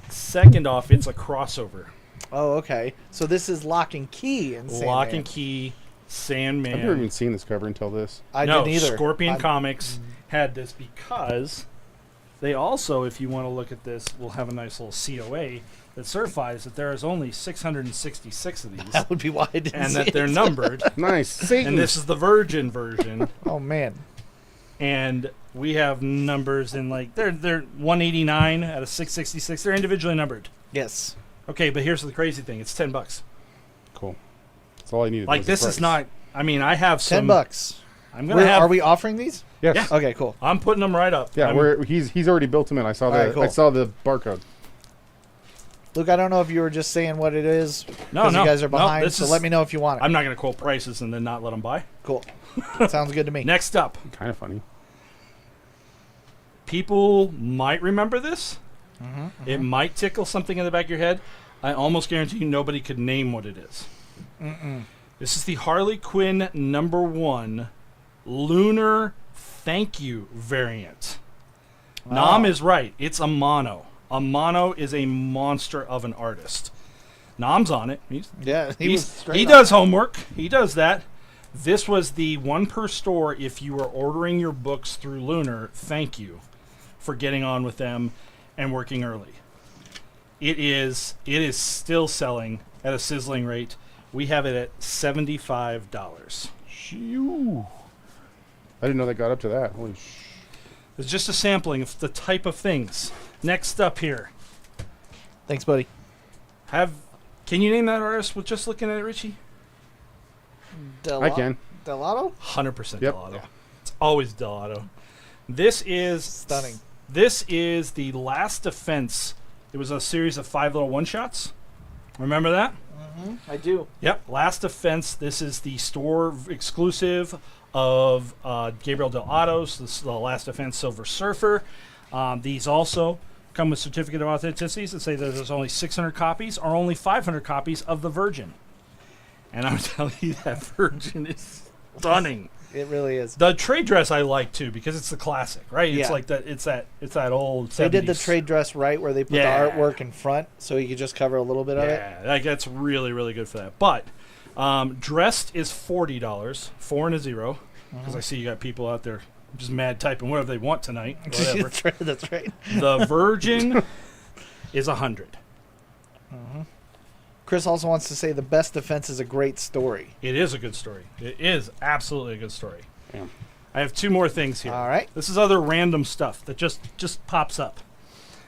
Second off, it's a crossover. Oh, okay. So this is Lock and Key in Sandman. Lock and Key, Sandman. I've never even seen this cover until this. I no, didn't either. Scorpion Comics had this because they also, if you want to look at this, will have a nice little COA that certifies that there is only 666 of these, That would be why I didn't and see that they're it. numbered. Nice. Satan. And this is the Virgin version. Oh, man. And we have numbers in they're 189 out of 666. They're individually numbered. Yes. Okay, but here's the crazy thing: it's $10. Cool. That's all I needed. Like was the this is price. not. I mean, I have some. $10. I'm gonna have. Are we offering these? Yes. Yeah. Okay, cool. I'm putting them right up. Yeah, I'm- he's already built them in. I saw All right, cool. I saw the barcode. Luke, I don't know if you were just saying what it is No, because no, you guys are no, behind, this so is- let me know if you want it. I'm not going to quote prices and then not let them buy. Cool. Sounds good to me. Next up, Kind of funny. people might remember this. It might tickle something in the back of your head. I almost guarantee you nobody could name what it is. This is the Harley Quinn #1 Lunar Thank You variant. Nam is right. It's a mono. A mono is a monster of an artist. Nam's on it. Yeah, He does homework. He does that. This was the one per store if you were ordering your books through Lunar. Thank you for getting on with them and working early. It is still selling at a sizzling rate. We have it at $75. Shoo. I didn't know they got up to that. Holy It's just a sampling of the type of things. Next up here, Thanks, buddy. can you name that artist with just looking at it, Richie? I can. Delato? 100% Yep. Delato. It's always Delato. This is Stunning. This is the Last Defense. It was a series of 5 little one-shots. Remember that? I do. Yep. Last Defense. This is the store exclusive of Gabriel Delato's. This is the Last Defense Silver Surfer. These also come with certificate of authenticities that say that there's only 600 copies or only 500 copies of the Virgin. And I'm telling you, that Virgin is stunning. It really is. The trade dress I like too because it's the classic, right? It's Yeah. like that. It's that old. 70s. They did the trade dress right where they put Yeah. the artwork in front so you could just cover a little bit of it. Yeah, like that's really really good for that. But dressed is $40, 4 and a 0, because I see you got people out there just mad typing whatever they want tonight. Whatever. That's right. That's right. The Virgin is 100. Chris also wants to say the best defense is a great story. It is a good story. It is absolutely a good story. Yeah. I have 2 more things here. All right. This is other random stuff that just pops up.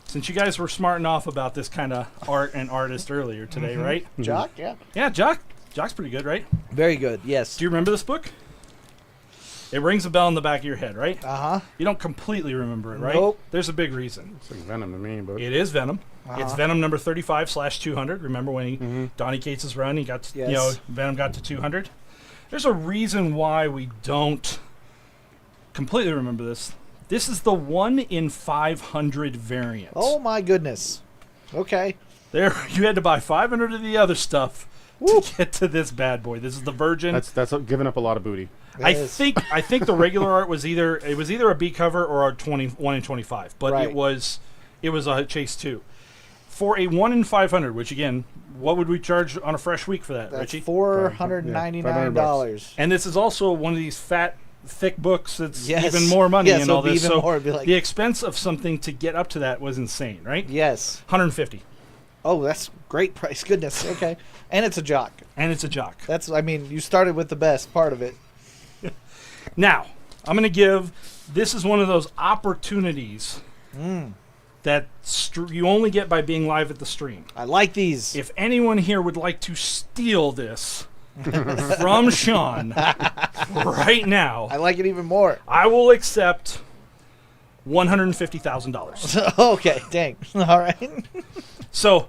Since you guys were smarting off about this kind of art and artist earlier today, right? Jock, yeah. Yeah, Jock's pretty good, right? Very good, yes. Do you remember this book? It rings a bell in the back of your head, right? Uh-huh. You don't completely remember it, right? Nope. There's a big reason. It's like Venom to me, but It is Venom. Uh-huh. It's Venom number 35/200. Remember when Donny Cates' run, he got to, Yes. Venom got to 200? There's a reason why we don't completely remember this. This is the 1 in 500 variant. Oh my goodness. Okay. There, you had to buy 500 of the other stuff Woo. to get to this bad boy. This is the Virgin. that's giving up a lot of booty. I It is. think the regular art was either a B cover or a 1 in 25, but Right. it was a Chase 2. For a 1 in 500, which again, what would we charge on a fresh week for that, That's Richie? $499. And this is also one of these fat, thick books that's Yes. even more money Yes, and all it'll be this. even So more. It'd be like- the expense of something to get up to that was insane, right? Yes. 150, Oh, that's great price. Goodness. Okay. And it's a jock. and it's a jock. You started with the best part of it. Now, I'm going to give. This is one of those opportunities that you only get by being live at the stream. I like these. If anyone here would like to steal this from Sean right now, I like it even more. I will accept $150,000. Okay, dang. All right. So,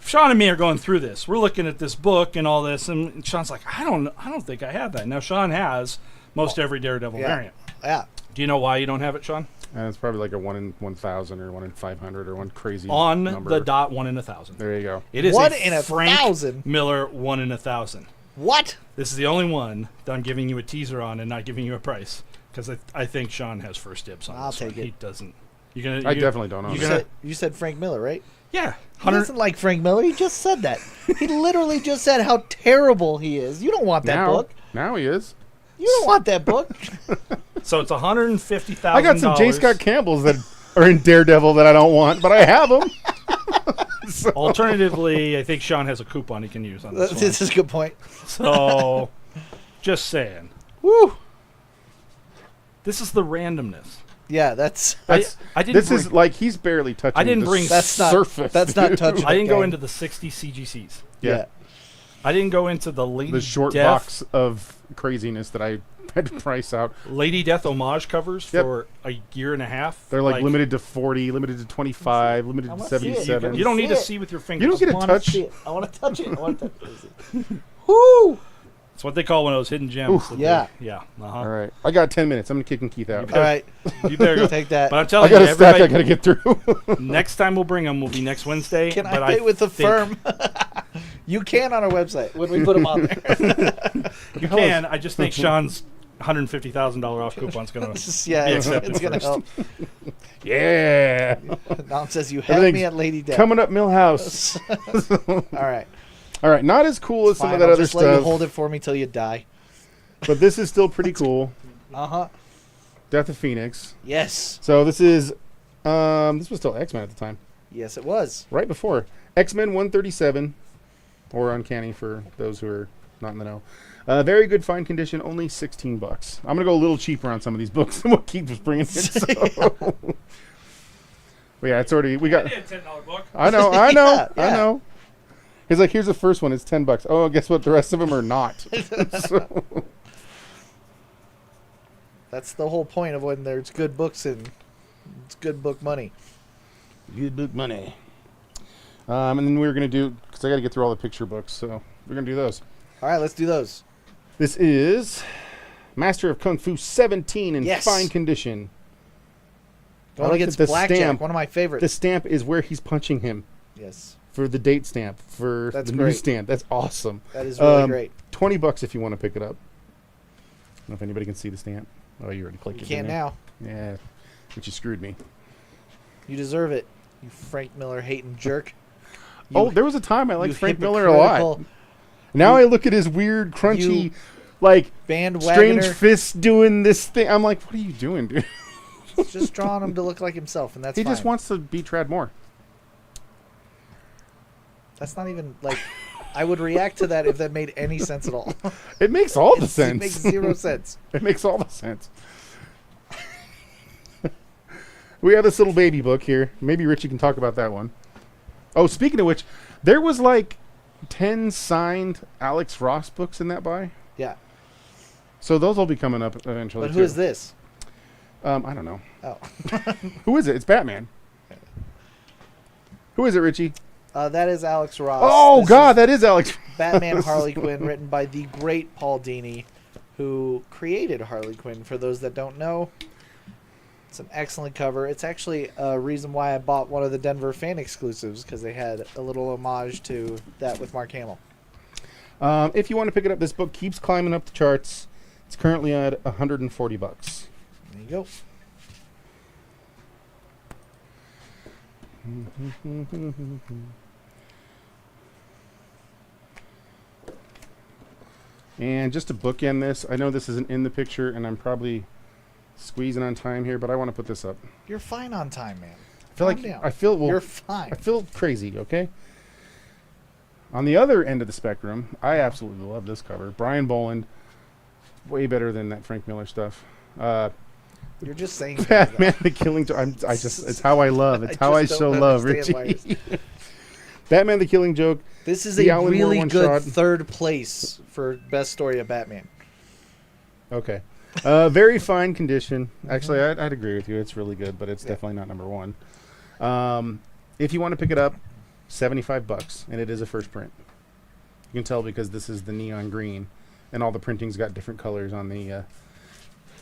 Sean and me are going through this. We're looking at this book and all this, and Sean's like, I don't think I have that. Now, Sean has most every Daredevil Yeah. variant. Yeah. Do you know why you don't have it, Sean? And it's probably like a 1 in 1,000 or 1 in 500 or one crazy On number. the dot, 1 in 1,000. There you go. It is 1 a in Frank 1,000? Miller 1 in 1,000. What? This is the only one that I'm giving you a teaser on and not giving you a price because I think Sean has first dibs on I'll this one. take it. He doesn't. You're gonna. I definitely don't own you it. gonna- You said Frank Miller, right? Yeah, He doesn't like Frank Miller. He just said that. He literally just said how terrible he is. You don't want that book. Now he is. You don't want that book. So it's $150,000. I got some J. Scott Campbells that are in Daredevil that I don't want, but I have them. Alternatively, I think Sean has a coupon he can use on this one. This is a good point. So, just saying. Woo. This is the randomness. Yeah, that's I didn't. This bring, is like he's barely touching I didn't the bring- that's not surface. That's not dude. touching. I didn't go gang. into the 60 CGCs. Yeah. I didn't go into the Lady The short Death, box of craziness that I had to price out. Lady Death homage covers Yep. for a year and a half. They're like limited to 40, limited to 25, limited I to wanna see it. 77. You don't need to See it. see with your fingers. You don't get I to wanna touch. see it. I want to touch it. I want to touch it. Woo! It's what they call one of those hidden gems. Oof. that Yeah. they- yeah. Uh-huh. All right. I got 10 minutes. I'm going to kick Keith out. You All right, You better go. take that. But I'm I telling got you, a stack I everybody, got to get through. next time we'll bring them will be next Wednesday. Can but I pay with the think firm? You can on our website when we put them on there. You can. I just think Sean's $150,000 off coupon's gonna. It's just, yeah, Be it's accepted going to help. Yeah. Dom says you had Everything's me at Lady Death. Coming up, Millhouse. All right. All right. Not as cool as some Fine, of that I'll other just let you stuff, hold it for me till you die. but this is still pretty cool. Uh-huh. Death of Phoenix. Yes. So this is, this was still X-Men at the time. Yes, it was. Right before. X-Men 137, or Uncanny for those who are not in the know. Very good fine condition, only $16. I'm going to go a little cheaper on some of these books than what Keith was bringing in. So. But yeah, it's already, we got, $10 book. I know. Yeah. I know. He's like, here's the first one, it's $10. Oh, guess what? The rest of them are not. So, That's the whole point of when there's good books and it's good book money. good book money. And then we're going to do, because I got to get through all the picture books, so we're going to do those. All right, let's do those. This is Master of Kung Fu 17 in Yes. fine condition. Going like against that the Blackjack, stamp- one of my favorites. The stamp is where he's punching him Yes, for the date stamp, for That's the great. newsstand. That's awesome. that is really great. $20 if you want to pick it up. I don't know if anybody can see the stamp. Oh, you already clicked You it. can't didn't now. you? Yeah, but you screwed me. You deserve it, you Frank Miller hating jerk. Oh, there was a time I liked You Frank Miller a lot. hypocritical Now I look at his weird, crunchy, You like bandwagoner. strange fists doing this thing. I'm like, what are you doing, dude? Just drawing him to look like himself, and that's He fine. just wants to be Trad more. That's not even like. I would react to that if that made any sense at all. It makes all the It sense. makes zero sense. It makes all the sense. We have this little baby book here. Maybe Richie can talk about that one. Oh, speaking of which, there was like 10 signed Alex Ross books in that buy. Yeah. So those will be coming up eventually. But who is this? I don't know. Oh. Who is it? It's Batman. Who is it, Richie? That is Alex Ross. Oh, This God, is that is Alex. Batman Harley Quinn, written by the great Paul Dini, who created Harley Quinn, for those that don't know. It's an excellent cover. It's actually a reason why I bought one of the Denver fan exclusives, because they had a little homage to that with Mark Hamill. If you want to pick it up, this book keeps climbing up the charts. It's currently at $140. There you go. And just to bookend this, I know this isn't in the picture, and I'm probably squeezing on time here, but I want to put this up. You're fine on time, man. I feel Calm down. You're fine. I feel crazy. Okay. On the other end of the spectrum, I absolutely love this cover. Brian Boland, way better than that Frank Miller stuff. You're just saying things, Batman: The Killing Joke. It's how I love. It's how I just show don't love, understand Richie. Batman: The Killing Joke. This is The a Alan Moore really one good shot. third place for best story of Batman. Okay. Very fine condition. Actually, I'd agree with you. It's really good, but it's definitely not number one. If you want to pick it up, $75, and it is a first print. You can tell because this is the neon green, and all the printing's got different colors on the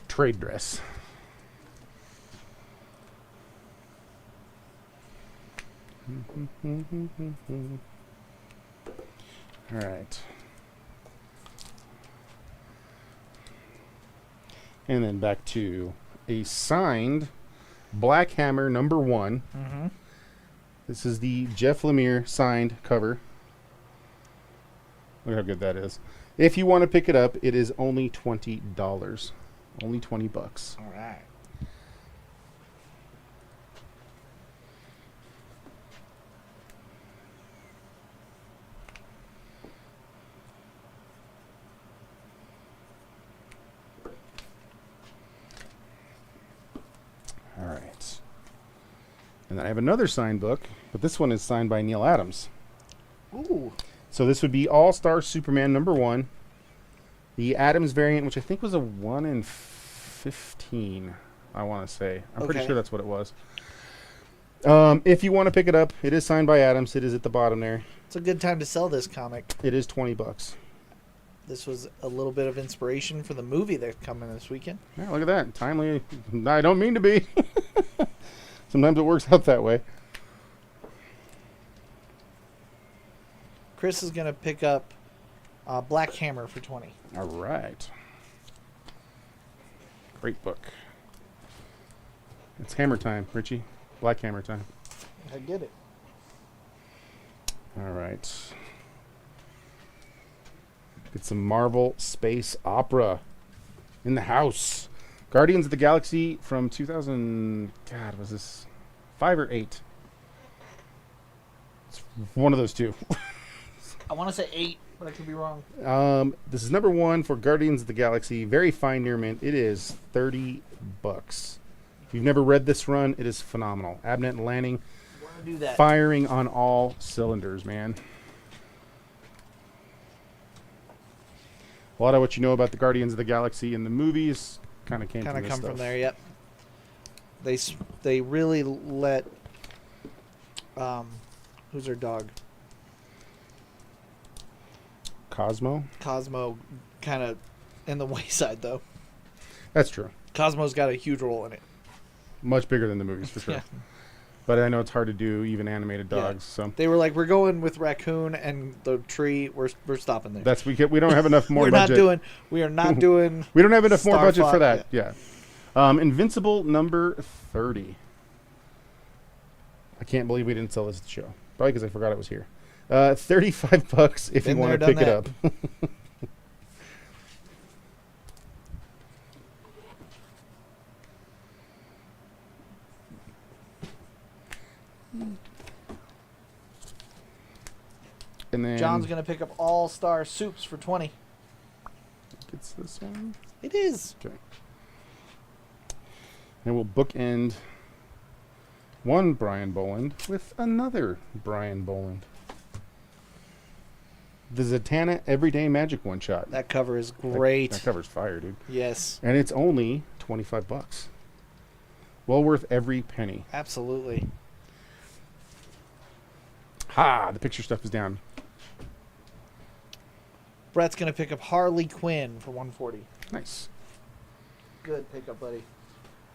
trade dress. All right. And then back to a signed Black Hammer #1. Mm-hmm. This is the Jeff Lemire signed cover. Look how good that is. If you want to pick it up, it is only $20. Only $20. All right. All right. And then I have another signed book, but this one is signed by Neil Adams. Ooh. So this would be All-Star Superman #1. The Adams variant, which I think was a 1 in 15, I want to say. I'm pretty Okay. sure that's what it was. If you want to pick it up, it is signed by Adams. It is at the bottom there. It's a good time to sell this comic. It is $20. This was a little bit of inspiration for the movie that's coming this weekend. Yeah, look at that. Timely. I don't mean to be. Sometimes it works out that way. Chris is going to pick up Black Hammer for 20. All right. Great book. It's hammer time, Richie. Black Hammer time. I get it. All right. Get some Marvel Space Opera in the house. Guardians of the Galaxy from 2000. God, was this 5 or 8? It's one of those two. I want to say 8, but I could be wrong. This is #1 for Guardians of the Galaxy. Very fine near mint. It is $30. If you've never read this run, it is phenomenal. Abnett and Lanning Want to do that? firing on all cylinders, man. A lot of what you know about the Guardians of the Galaxy in the movies kind of came Kind from of this come stuff. from there. Yep. They really let who's their dog? Cosmo? Cosmo kind of in the wayside though. That's true. Cosmo's got a huge role in it. Much bigger than the movies, for sure. Yeah. But I know it's hard to do even animated dogs, so They were like, we're going with Raccoon and the tree. We're stopping there. we don't have enough more budget. We are not doing. We don't have enough more Star budget for Fox, that. Yeah. Invincible #30. I can't believe we didn't sell this at the show. Probably because I forgot it was here. $35 if you Been want there, to pick it done up. And then John's gonna pick up All Star Soups for 20. It's this one. It is. Okay. And we'll bookend one Brian Boland with another Brian Boland. the Zatanna Everyday Magic one shot. That cover is great. That cover's fire, dude. Yes. And it's only $25. Well worth every penny. Absolutely. Ha! The picture stuff is down. Brett's going to pick up Harley Quinn for $140. Nice. Good pickup, buddy.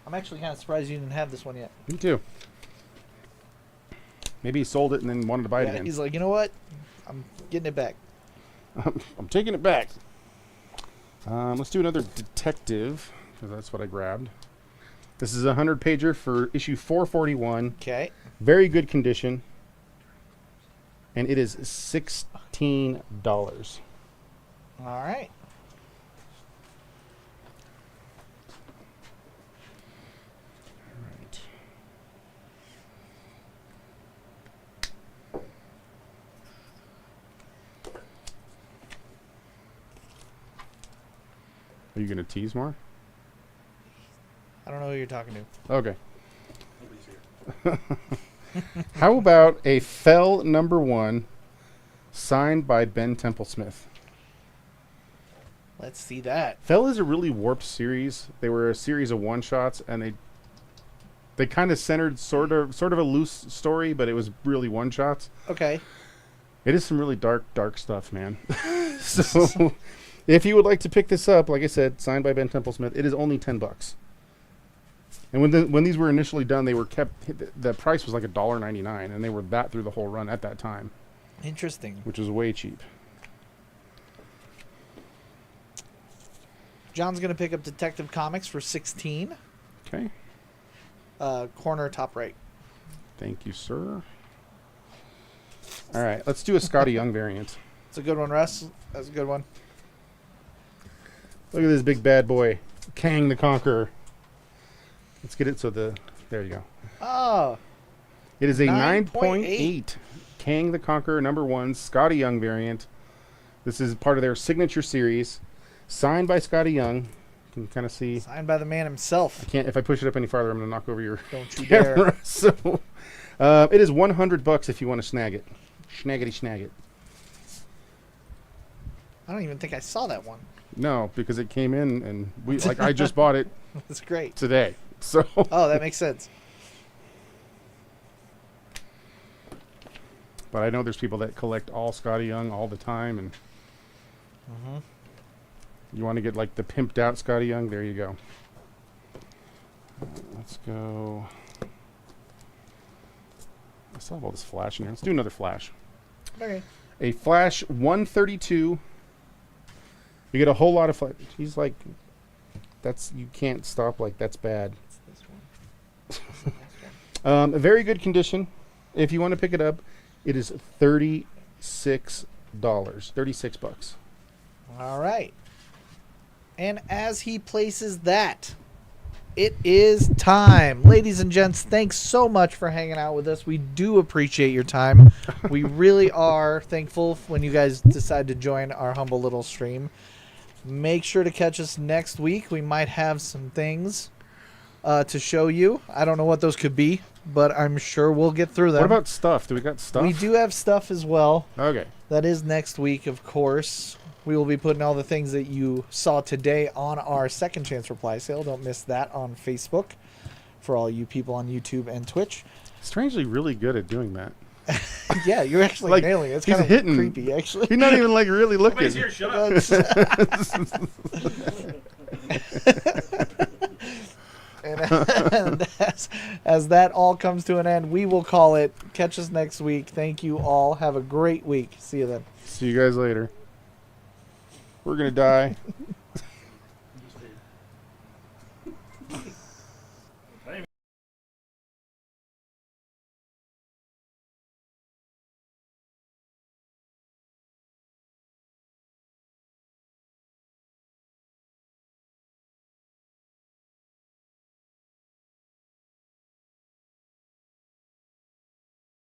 I'm actually kind of surprised you didn't have this one yet. Me too. Maybe he sold it and then wanted to buy it again. He's like, you know what? I'm getting it back. I'm taking it back. Let's do another detective, because that's what I grabbed. This is a 100-pager for issue 441. Okay. Very good condition. And it is $16. All right. Right. Are you going to tease more? I don't know who you're talking to. Okay. How about a Fell #1 signed by Ben Temple-Smith? Let's see that. Fell is a really warped series. They were a series of one-shots, and they kind of centered sort of a loose story, but it was really one-shots. Okay. It is some really dark stuff, man. So, if you would like to pick this up, like I said, signed by Ben Temple-Smith, it is only $10. And when these were initially done, they were kept. The price was like $1.99, and they were that through the whole run at that time. Interesting. Which was way cheap. John's going to pick up Detective Comics for $16. Okay. Corner top right. Thank you, sir. All right, let's do a Scotty Young variant. It's a good one, Russ. That's a good one. Look at this big bad boy, Kang the Conqueror. Let's get it there you go. Oh. It is a 9.8. 9.8 Kang the Conqueror #1 Scotty Young variant. This is part of their signature series, signed by Scotty Young. You can kind of see. Signed by the man himself. I can't. If I push it up any farther, I'm going to knock over your Don't you camera. dare. So, it is $100 if you want to snag it. Snaggity snag it. I don't even think I saw that one. No, because it came in and I just bought it That's great. today. So. Oh, that makes sense. But I know there's people that collect all Scotty Young all the time, and you want to get like the pimped out Scotty Young. There you go. Let's go. I still have all this Flash in here. Let's do another Flash. Okay. A Flash 132. You get a whole lot of Flash. He's like, you can't stop, like, that's bad. This one. A very good condition. If you want to pick it up, it is $36. $36. All right. And as he places that, it is time. Ladies and gents, thanks so much for hanging out with us. We do appreciate your time. We really are thankful when you guys decide to join our humble little stream. Make sure to catch us next week. We might have some things to show you. I don't know what those could be, but I'm sure we'll get through them. What about stuff? Do we got stuff? We do have stuff as well. Okay. That is next week, of course. We will be putting all the things that you saw today on our second chance reply sale. Don't miss that on Facebook for all you people on YouTube and Twitch. Strangely really good at doing that. Yeah, you're actually Like, nailing it. It's he's kind of hitting. creepy, actually. He's not even like really looking. Nobody's here. Shut up. And as that all comes to an end, we will call it. Catch us next week. Thank you all. Have a great week. See you then. See you guys later. We're going to die.